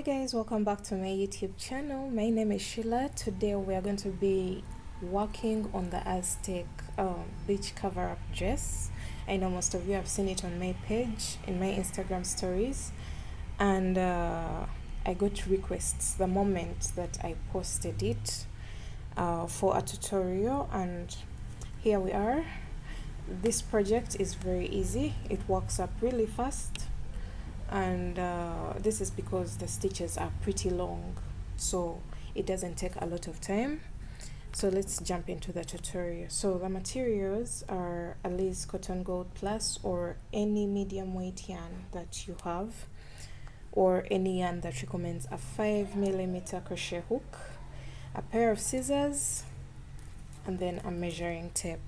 guys, welcome back to my YouTube channel. My name is Shyler. Today we are going to be working on the Aztec beach cover-up dress. I know most of you have seen it on my page, in my Instagram stories, and I got requests the moment that I posted it for a tutorial, and here we are. This project is very easy. It works up really fast, and this is because the stitches are pretty long, so it doesn't take a lot of time. So let's jump into the tutorial. So the materials are Alize Cotton Gold Plus or any medium weight yarn that you have, or any yarn that recommends a 5mm crochet hook, a pair of scissors, and then a measuring tape.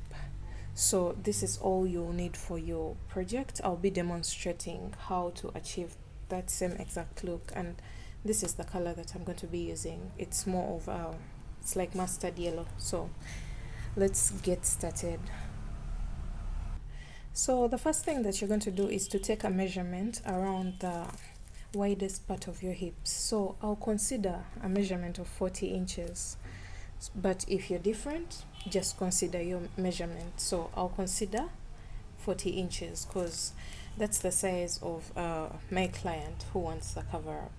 So this is all you'll need for your project. I'll be demonstrating how to achieve that same exact look, and this is the color that I'm going to be using. It's more of it's like mustard yellow. So let's get started. So the first thing that you're going to do is to take a measurement around the widest part of your hips. So I'll consider a measurement of 40 inches. But if you're different, just consider your measurement. So I'll consider 40 inches because that's the size of my client who wants the cover up.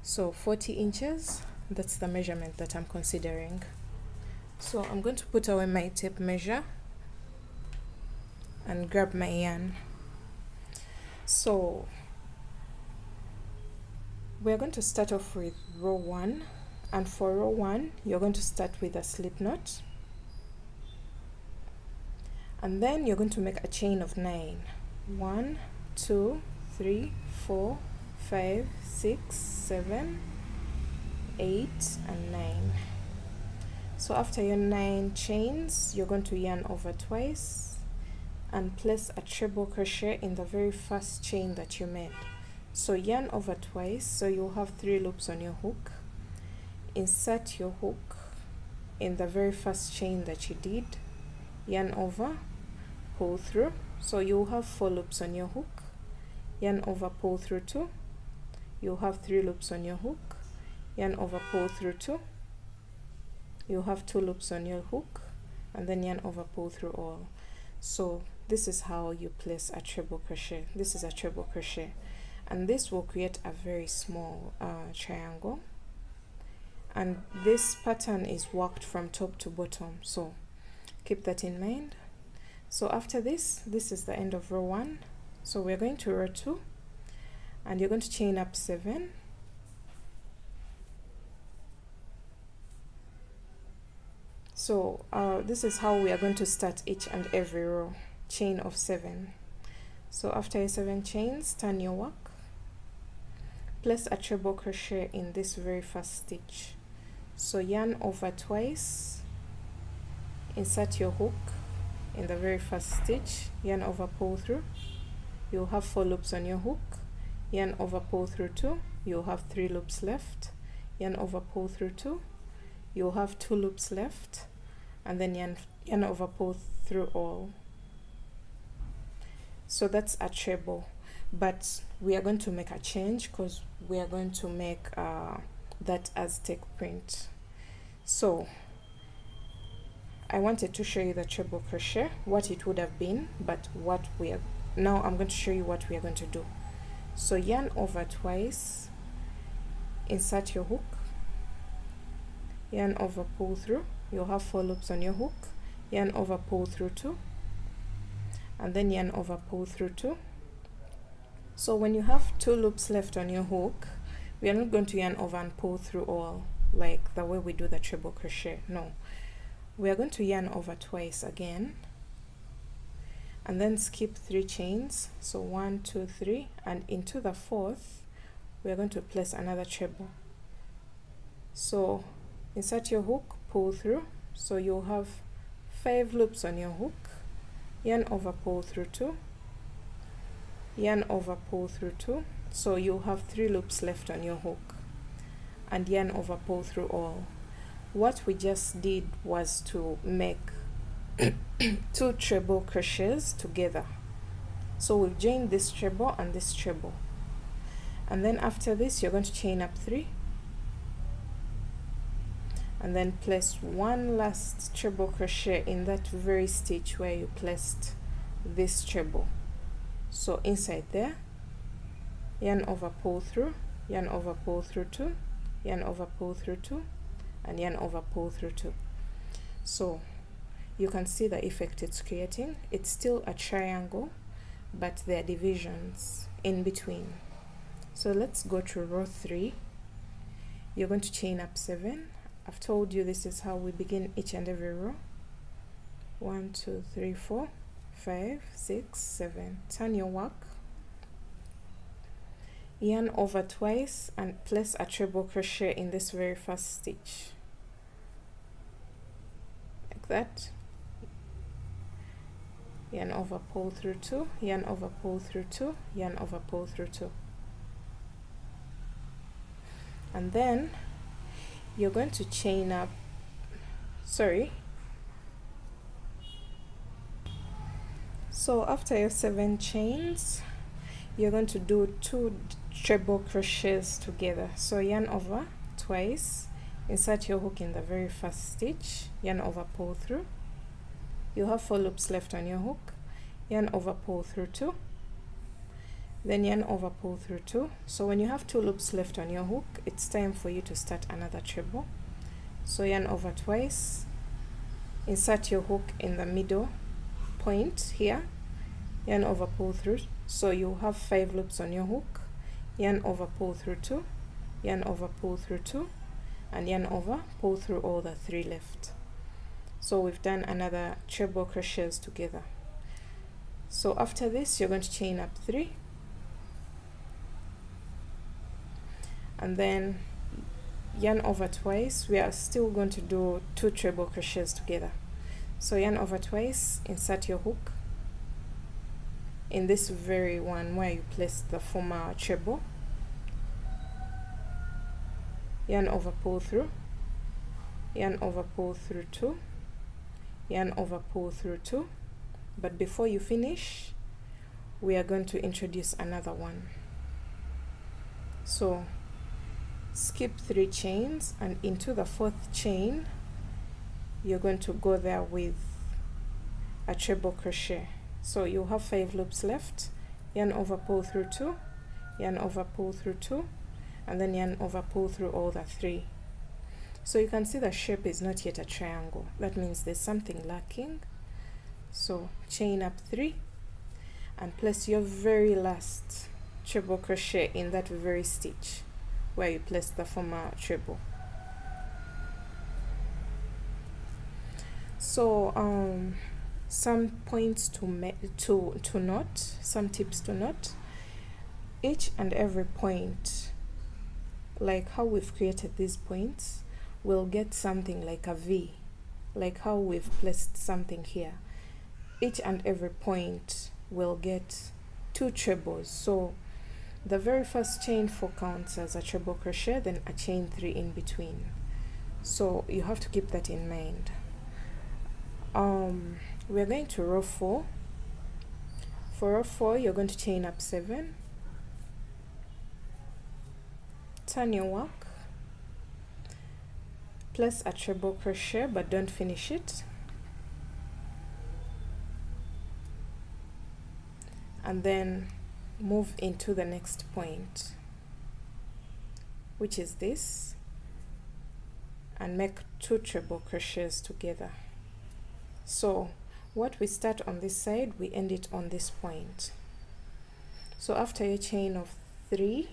So 40 inches, that's the measurement that I'm considering. So I'm going to put away my tape measure and grab my yarn. So we're going to start off with row 1. And for row 1, you're going to start with a slip knot, and then you're going to make a chain of 9. 1, 2, 3, 4, 5, 6, 7, 8, and 9. So after your 9 chains, you're going to yarn over twice and place a treble crochet in the very first chain that you made. So yarn over twice, so you'll have 3 loops on your hook. Insert your hook in the very first chain that you did, yarn over, pull through, so you'll have 4 loops on your hook, yarn over, pull through 2, you'll have 3 loops on your hook, yarn over, pull through 2, you'll have 2 loops on your hook, and then yarn over, pull through all. So this is how you place a treble crochet. This is a treble crochet, and this will create a very small triangle. And this pattern is worked from top to bottom, so keep that in mind. So after this is the end of row 1. So we're going to row 2, and you're going to chain up 7, so this is how we are going to start each and every row, chain of 7. So after your 7 chains, turn your work, place a treble crochet in this very first stitch. So yarn over twice, insert your hook in the very first stitch, yarn over, pull through, you'll have 4 loops on your hook, yarn over, pull through 2, you'll have 3 loops left, yarn over, pull through 2, you'll have 2 loops left, and then yarn over, pull through all. So that's a treble, but we are going to make a change because we are going to make that Aztec print. So I wanted to show you the treble crochet, what it would have been, but what we are now, I'm going to show you what we are going to do. So yarn over twice, insert your hook, yarn over, pull through, you'll have 4 loops on your hook, yarn over, pull through 2, and then yarn over, pull through 2. So when you have 2 loops left on your hook, we are not going to yarn over and pull through all like the way we do the treble crochet. No, we are going to yarn over twice again, and then skip 3 chains. So 1, 2, 3, and into the 4th we are going to place another treble. So insert your hook, pull through, so you'll have 5 loops on your hook, yarn over, pull through 2, yarn over, pull through 2, so you'll have 3 loops left on your hook, and yarn over, pull through all. What we just did was to make 2 treble crochets together. So we've joined this treble and this treble, And then after this you're going to chain up 3 and then place one last treble crochet in that very stitch where you placed this treble. So inside there, yarn over, pull through, yarn over, pull through 2, yarn over, pull through 2, and yarn over, pull through 2. So you can see the effect it's creating. It's still a triangle, but there are divisions in between. So let's go to row 3. You're going to chain up 7. I've told you this is how we begin each and every row. 1, 2, 3, 4, 5, 6, 7. Turn your work, yarn over twice, and place a treble crochet in this very first stitch, like that. Yarn over, pull through 2, yarn over, pull through 2, yarn over, pull through 2. And then you're going to chain up, so after your 7 chains, you're going to do 2 treble crochets together. So yarn over twice, insert your hook in the very first stitch, yarn over, pull through. You have 4 loops left on your hook, yarn over, pull through 2, then yarn over, pull through 2. So when you have 2 loops left on your hook, it's time for you to start another treble. So yarn over twice, insert your hook in the middle point here, yarn over, pull through. So you have 5 loops on your hook, yarn over, pull through 2, yarn over, pull through 2, and yarn over, pull through all the 3 left. So we've done another treble crochets together. So after this you're going to chain up 3 and then yarn over twice. We are still going to do 2 treble crochets together. So yarn over twice, insert your hook in this very one where you placed the former treble, yarn over, pull through, yarn over, pull through 2, yarn over, pull through 2. But before you finish, we are going to introduce another one. So skip 3 chains, and into the 4th chain you're going to go there with a treble crochet. So you have 5 loops left, yarn over, pull through 2, yarn over, pull through 2, and then yarn over, pull through all the 3. So you can see the shape is not yet a triangle. That means there's something lacking. So chain up 3 and place your very last treble crochet in that very stitch where you placed the former treble. So some points to note, some tips to note. Each and every point, like how we've created these points, will get something like a V, like how we've placed something here. Each and every point will get 2 trebles. So the very first chain 4 counts as a treble crochet, then a chain 3 in between. So you have to keep that in mind. We're going to row 4. For row 4 you're going to chain up 7, turn your work, place a treble crochet but don't finish it, and then move into the next point, which is this, and make 2 treble crochets together. So what we start on this side, we end it on this point. So after your chain of 3,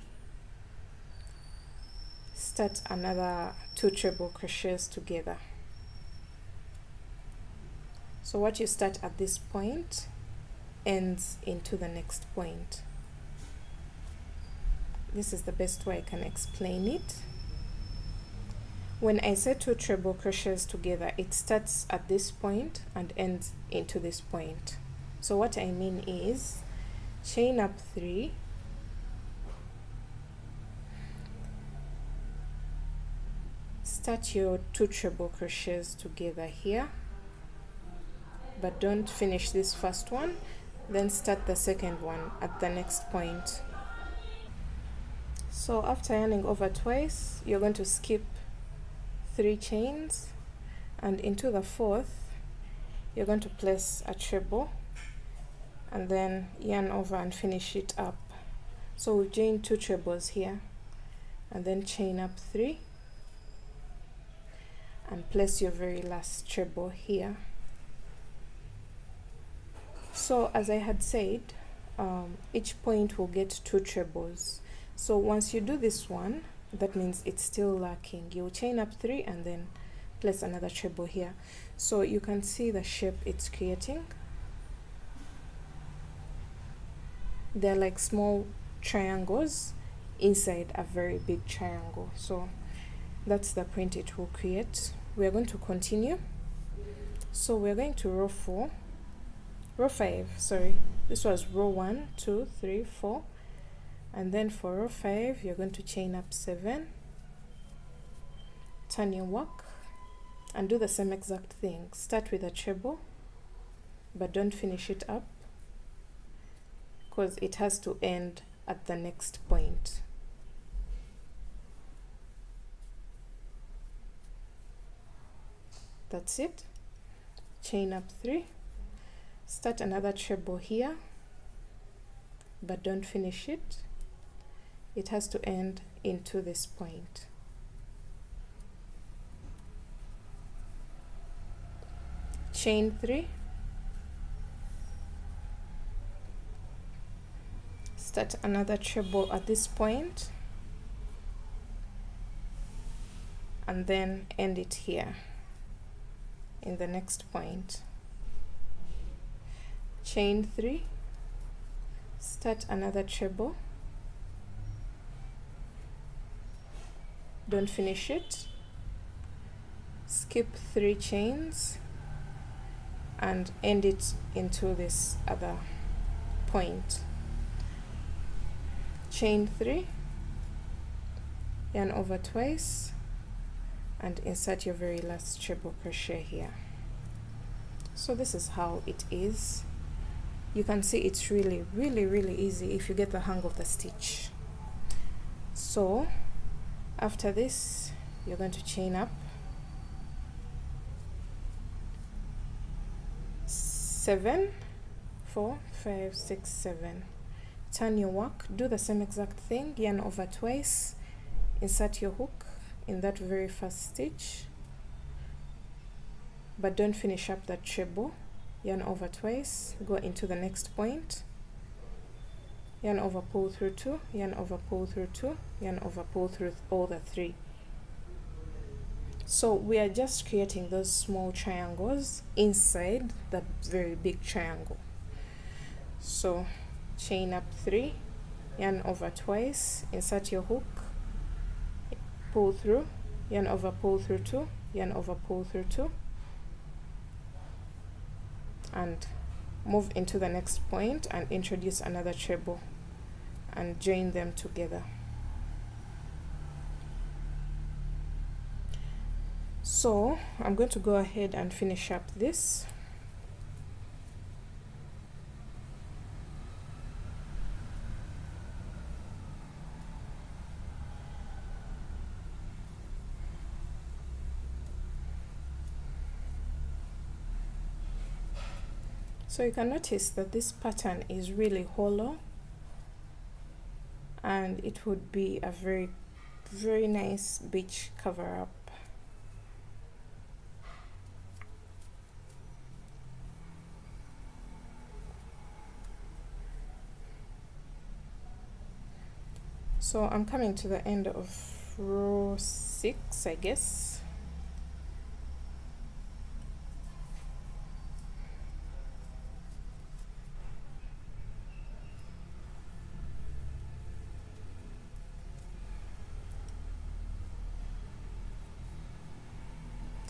start another 2 treble crochets together. So what you start at this point ends into the next point. This is the best way I can explain it. When I say 2 treble crochets together, it starts at this point and ends into this point. So what I mean is, chain up 3, start your 2 treble crochets together here, but don't finish this first one, then start the second one at the next point. So after yarning over twice, you're going to skip 3 chains, and into the 4th you're going to place a treble and then yarn over and finish it up. So we've chained 2 trebles here, and then chain up 3 and place your very last treble here. So as I had said, each point will get 2 trebles. So once you do this one, that means it's still lacking. You'll chain up 3 and then place another treble here. So you can see the shape it's creating. They're like small triangles inside a very big triangle. So that's the print it will create. We're going to continue. So we're going to row 5, sorry. This was row 1, 2, 3, 4. And then for row 5, you're going to chain up 7, turn your work, and do the same exact thing. Start with a treble, but don't finish it up, because it has to end at the next point. That's it. Chain up 3, start another treble here, but don't finish it. It has to end into this point. Chain 3, start another treble at this point, and then end it here in the next point. Chain 3, start another treble, don't finish it, skip 3 chains and end it into this other point. Chain 3, yarn over twice, and insert your very last treble crochet here. So this is how it is. You can see it's really easy if you get the hang of the stitch. So after this, you're going to chain up 7, 4, 5, 6, 7. Turn your work, do the same exact thing, yarn over twice, insert your hook in that very first stitch, but don't finish up that treble. Yarn over twice, go into the next point, yarn over, pull through 2, yarn over, pull through 2, yarn over, pull through all the 3. So we are just creating those small triangles inside the very big triangle. So chain up 3, yarn over twice, insert your hook, pull through, yarn over, pull through 2, yarn over, pull through 2, and move into the next point and introduce another treble and join them together. So I'm going to go ahead and finish up this. So you can notice that this pattern is really hollow, and it would be a very nice beach cover up. So I'm coming to the end of row 6, I guess.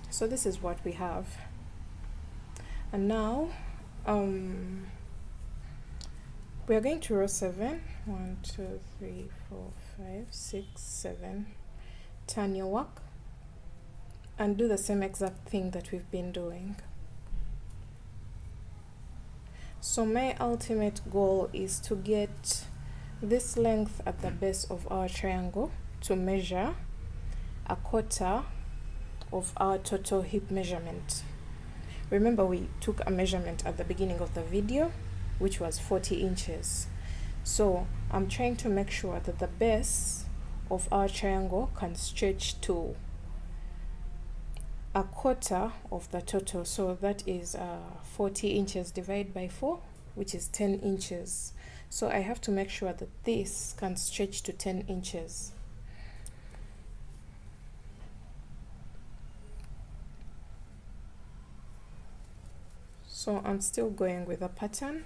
So this is what we have, and now we are going to row 7. 1, 2, 3, 4, 5, 6, 7. Turn your work and do the same exact thing that we've been doing. So my ultimate goal is to get this length at the base of our triangle to measure 1/4 of our total hip measurement. Remember, we took a measurement at the beginning of the video, which was 40 inches. So I'm trying to make sure that the base of our triangle can stretch to 1/4 of the total. So that is 40 inches divided by 4, which is 10 inches. So I have to make sure that this can stretch to 10 inches. So I'm still going with a pattern.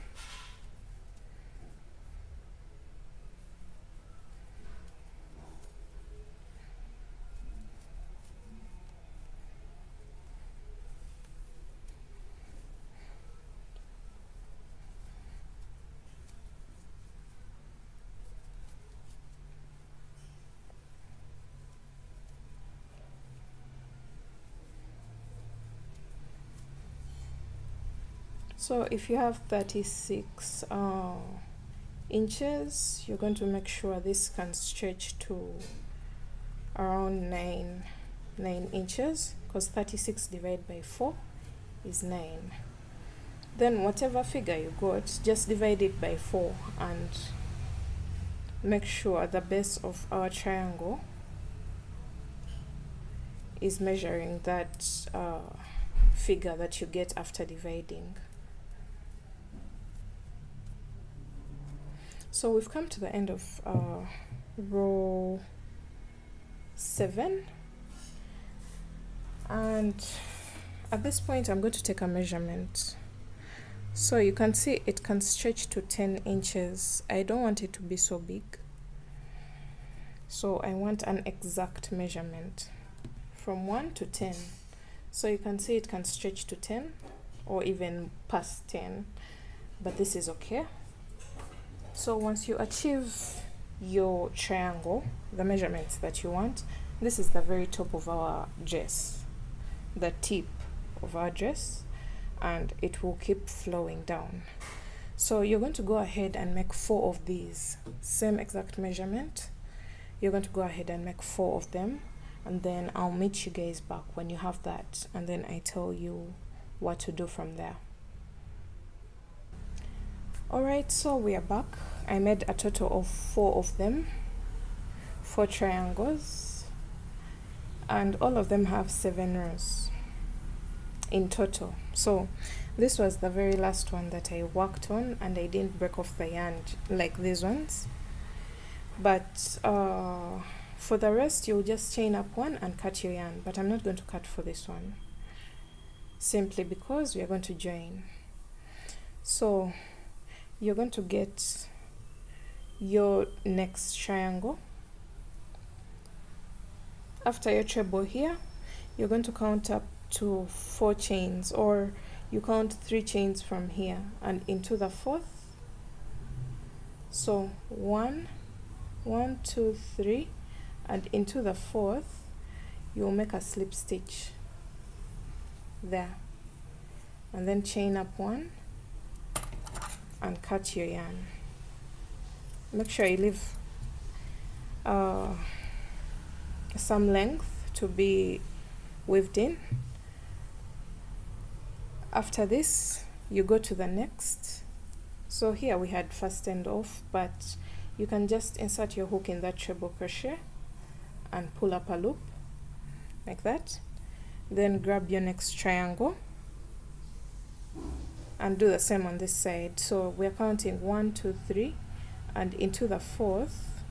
So if you have 36 inches, you're going to make sure this can stretch to around 9 inches, because 36 divided by 4 is 9. Then whatever figure you got, just divide it by 4 and make sure the base of our triangle is measuring that figure that you get after dividing. So we've come to the end of row 7, and at this point I'm going to take a measurement. So you can see it can stretch to 10 inches. I don't want it to be so big, so I want an exact measurement from 1 to 10. So you can see it can stretch to 10 or even past 10, but this is okay. So once you achieve your triangle, the measurements that you want, this is the very top of our dress, the tip of our dress, and it will keep flowing down. So you're going to go ahead and make 4 of these, same exact measurement. You're going to go ahead and make 4 of them, and then I'll meet you guys back when you have that, and then I tell you what to do from there. Alright, so we are back. I made a total of 4 of them, 4 triangles, and all of them have 7 rows in total. So this was the very last one that I worked on, and I didn't break off the yarn like these ones. But for the rest, you'll just chain up one and cut your yarn, but I'm not going to cut for this one, simply because we are going to join. So you're going to get your next triangle. After your treble here, you're going to count up to 4 chains, or you count 3 chains from here and into the 4th. So 1, 2, 3, and into the 4th you'll make a slip stitch there, and then chain up 1 and cut your yarn. Make sure you leave some length to be weaved in. After this, you go to the next. So here we had fastened off, but you can just insert your hook in that treble crochet and pull up a loop like that. Then grab your next triangle and do the same on this side. So we're counting 1, 2, 3, and into the 4th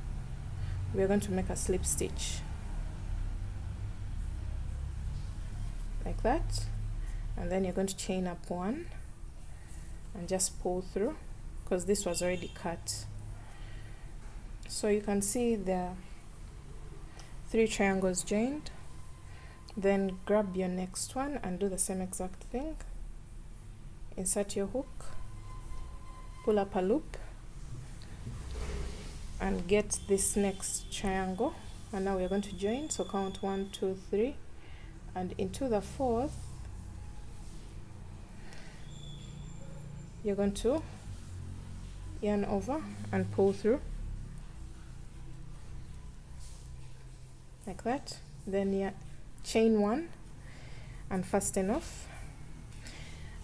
we're going to make a slip stitch like that, and then you're going to chain up 1 and just pull through, because this was already cut. So you can see the 3 triangles joined. Then grab your next one and do the same exact thing. Insert your hook, pull up a loop, and get this next triangle, and now we're going to join. So count 1, 2, 3, and into the 4th you're going to yarn over and pull through like that. Then chain 1 and fasten off,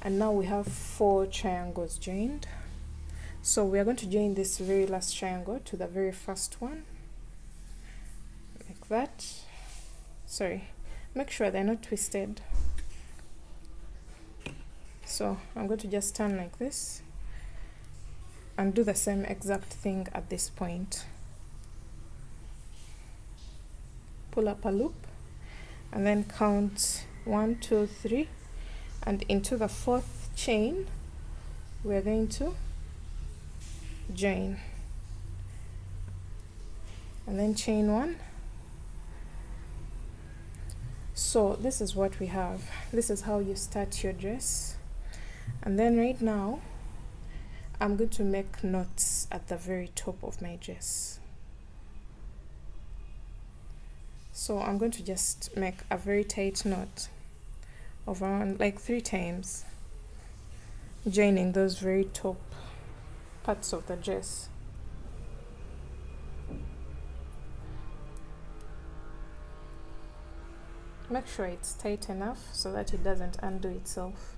and now we have 4 triangles joined. So we are going to join this very last triangle to the very first one, like that. Sorry, make sure they're not twisted. So I'm going to just turn like this and do the same exact thing at this point. Pull up a loop and then count 1, 2, 3, and into the 4th chain we're going to join, and then chain 1. So this is what we have. This is how you start your dress. And then right now I'm going to make knots at the very top of my dress. So I'm going to just make a very tight knot of around like 3 times, joining those very top parts of the dress. Make sure it's tight enough so that it doesn't undo itself.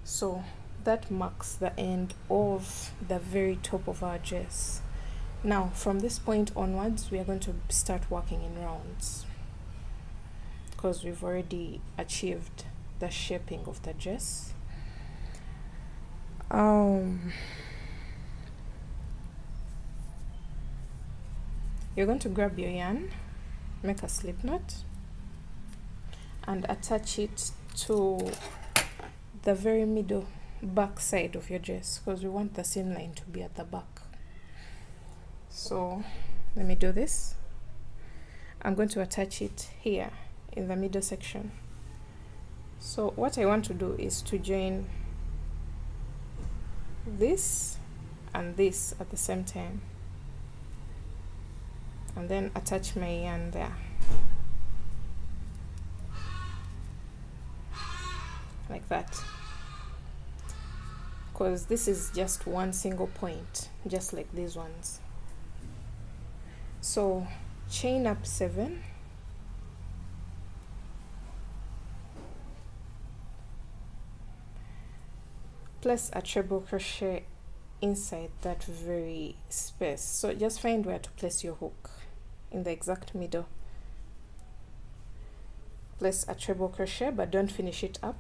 So that marks the end of the very top of our dress. Now from this point onwards we are going to start working in rounds, because we've already achieved the shaping of the dress. You're going to grab your yarn, make a slip knot, and attach it to the very middle back side of your dress, because we want the seam line to be at the back. So let me do this. I'm going to attach it here in the middle section. So what I want to do is to join this and this at the same time, and then attach my yarn there, like that, because this is just one single point, just like these ones. So chain up 7, place a treble crochet inside that very space. So just find where to place your hook in the exact middle. Place a treble crochet, but don't finish it up.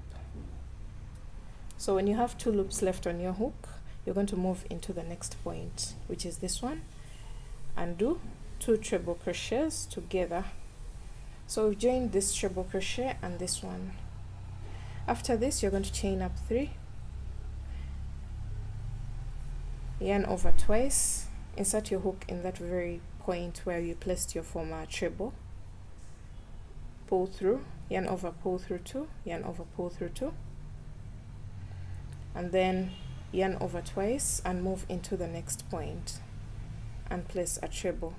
So when you have 2 loops left on your hook, you're going to move into the next point, which is this one, and do 2 treble crochets together. So we've joined this treble crochet and this one. After this, you're going to chain up 3, yarn over twice, insert your hook in that very point where you placed your former treble, pull through, yarn over, pull through 2, yarn over, pull through 2, and then yarn over twice and move into the next point and place a treble.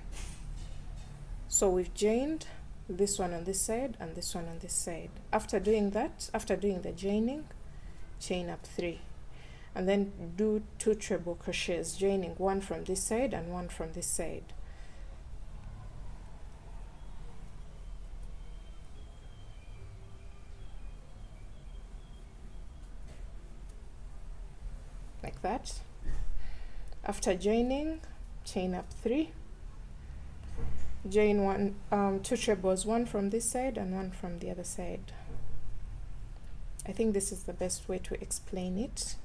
So we've joined this one on this side and this one on this side. After doing that, after doing the joining, chain up 3, and then do 2 treble crochets, joining one from this side and one from this side. Like that. After joining, chain up 3, join 2 trebles, one from this side and one from the other side. I think this is the best way to explain it.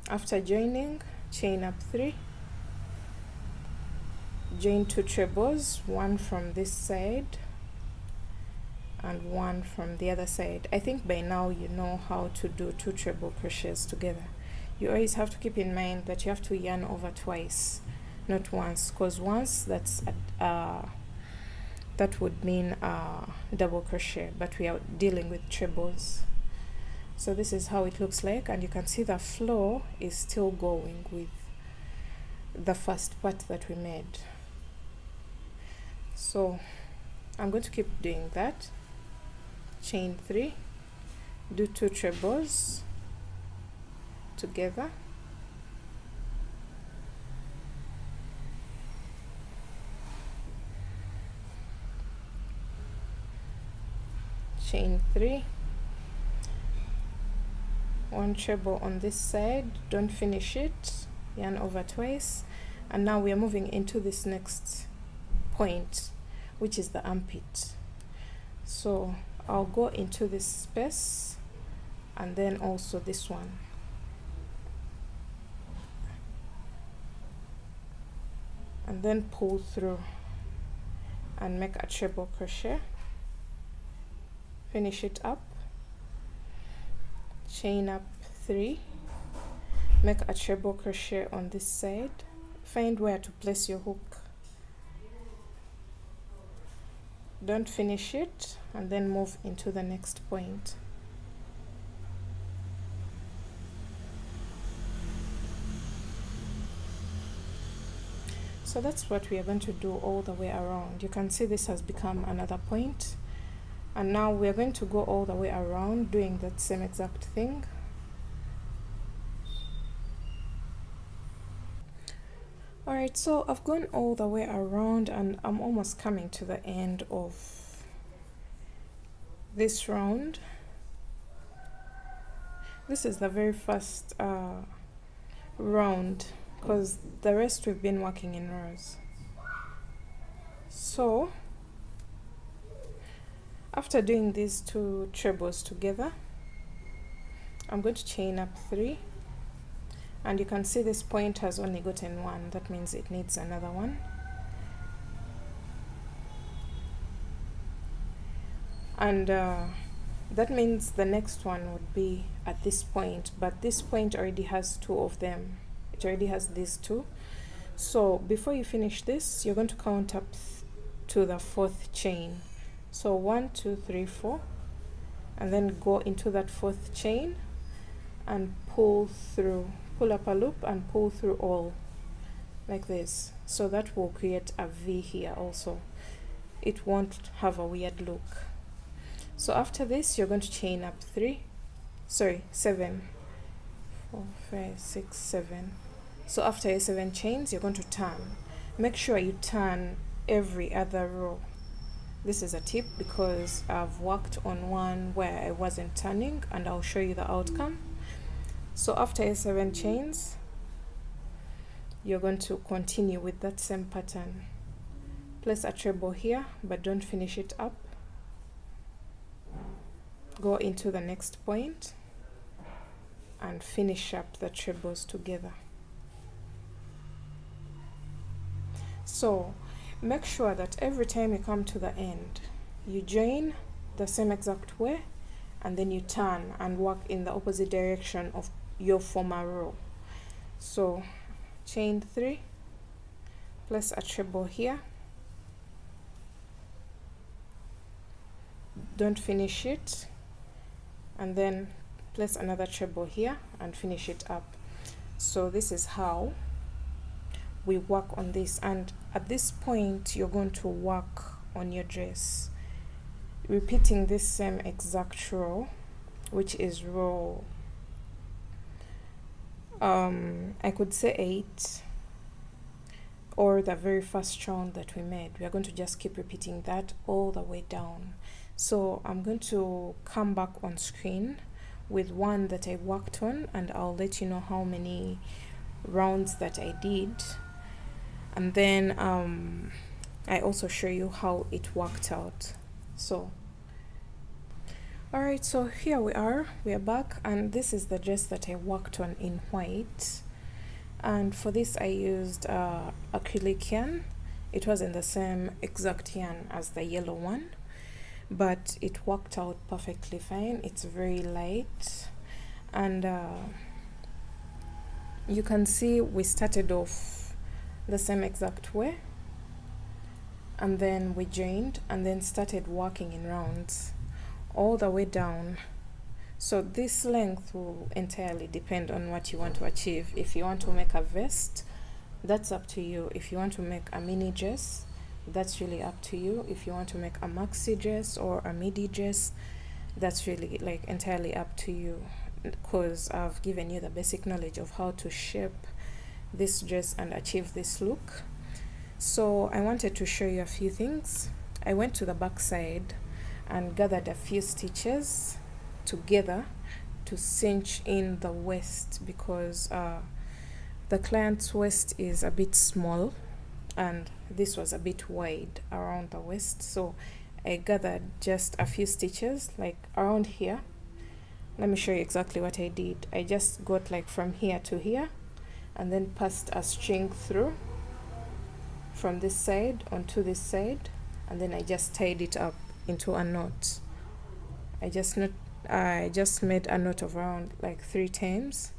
After joining, chain up 3, join 2 trebles, one from this side and one from the other side. I think by now you know how to do 2 treble crochets together. You always have to keep in mind that you have to yarn over twice, not once, because once that would mean double crochet, but we are dealing with trebles. So this is how it looks like, and you can see the flow is still going with the first part that we made. So I'm going to keep doing that. Chain 3, do 2 trebles together, chain 3, 1 treble on this side, don't finish it, yarn over twice, and now we are moving into this next point, which is the armpit. So I'll go into this space and then also this one, and then pull through and make a treble crochet, finish it up, chain up 3, make a treble crochet on this side, find where to place your hook, don't finish it, and then move into the next point. So that's what we are going to do all the way around. You can see this has become another point, and now we are going to go all the way around doing that same exact thing. Alright, so I've gone all the way around and I'm almost coming to the end of this round. This is the very first round, because the rest we've been working in rows. So after doing these 2 trebles together, I'm going to chain up 3, and you can see this point has only gotten 1, that means it needs another one. And that means the next one would be at this point, but this point already has 2 of them. It already has these 2. So before you finish this, you're going to count up to the 4th chain. So 1, 2, 3, 4, and then go into that 4th chain and pull through, pull up a loop and pull through all like this. So that will create a V here also. It won't have a weird look. So after this, you're going to chain up 7, 4, 5, 6, 7. So after your 7 chains, you're going to turn. Make sure you turn every other row. This is a tip because I've worked on one where I wasn't turning, and I'll show you the outcome. So after your 7 chains, you're going to continue with that same pattern. Place a treble here, but don't finish it up. Go into the next point and finish up the trebles together. So make sure that every time you come to the end, you join the same exact way, and then you turn and work in the opposite direction of your former row. So chain 3, place a treble here, don't finish it, and then place another treble here and finish it up. So this is how we work on this, and at this point you're going to work on your dress, repeating this same exact row, which is row I could say 8, or the very first round that we made. We are going to just keep repeating that all the way down. So I'm going to come back on screen with one that I worked on, and I'll let you know how many rounds that I did, and then I also show you how it worked out. So alright, so here we are back, and this is the dress that I worked on in white, and for this I used acrylic yarn. It wasn't the same exact yarn as the yellow one, but it worked out perfectly fine. It's very light, and you can see we started off the same exact way, and then we joined and then started working in rounds all the way down. So this length will entirely depend on what you want to achieve. If you want to make a vest, that's up to you. If you want to make a mini dress, that's really up to you. If you want to make a maxi dress or a midi dress, that's really like entirely up to you, because I've given you the basic knowledge of how to shape this dress and achieve this look. So I wanted to show you a few things. I went to the back side and gathered a few stitches together to cinch in the waist, because the client's waist is a bit small and this was a bit wide around the waist. So I gathered just a few stitches like around here. Let me show you exactly what I did. I just got like from here to here and then passed a string through from this side onto this side, and then I just tied it up into a knot. I just made a knot of around like 3 times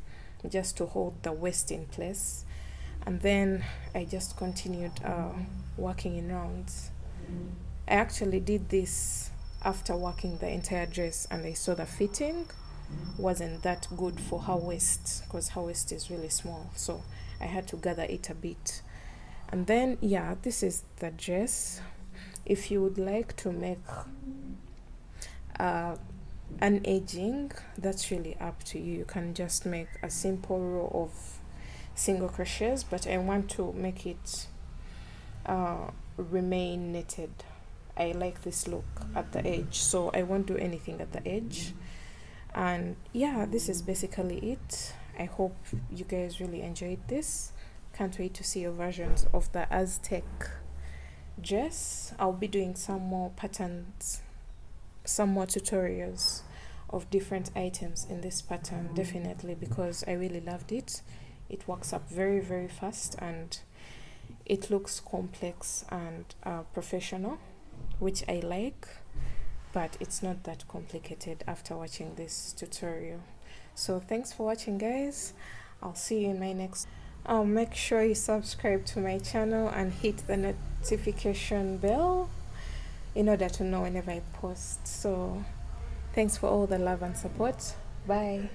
just to hold the waist in place, and then I just continued working in rounds. I actually did this after working the entire dress, and I saw the fitting wasn't that good for her waist, because her waist is really small, so I had to gather it a bit. And then yeah, this is the dress. If you would like to make an edging, that's really up to you. You can just make a simple row of single crochets, but I want to make it remain knitted. I like this look at the edge, so I won't do anything at the edge. And yeah, this is basically it. I hope you guys really enjoyed this. Can't wait to see your versions of the Aztec dress. I'll be doing some more patterns, some more tutorials of different items in this pattern, definitely, because I really loved it. It works up very, very fast, and it looks complex and professional, which I like, but it's not that complicated after watching this tutorial. So thanks for watching, guys. I'll see you in my next. Make sure you subscribe to my channel and hit the notification bell in order to know whenever I post. So thanks for all the love and support. Bye.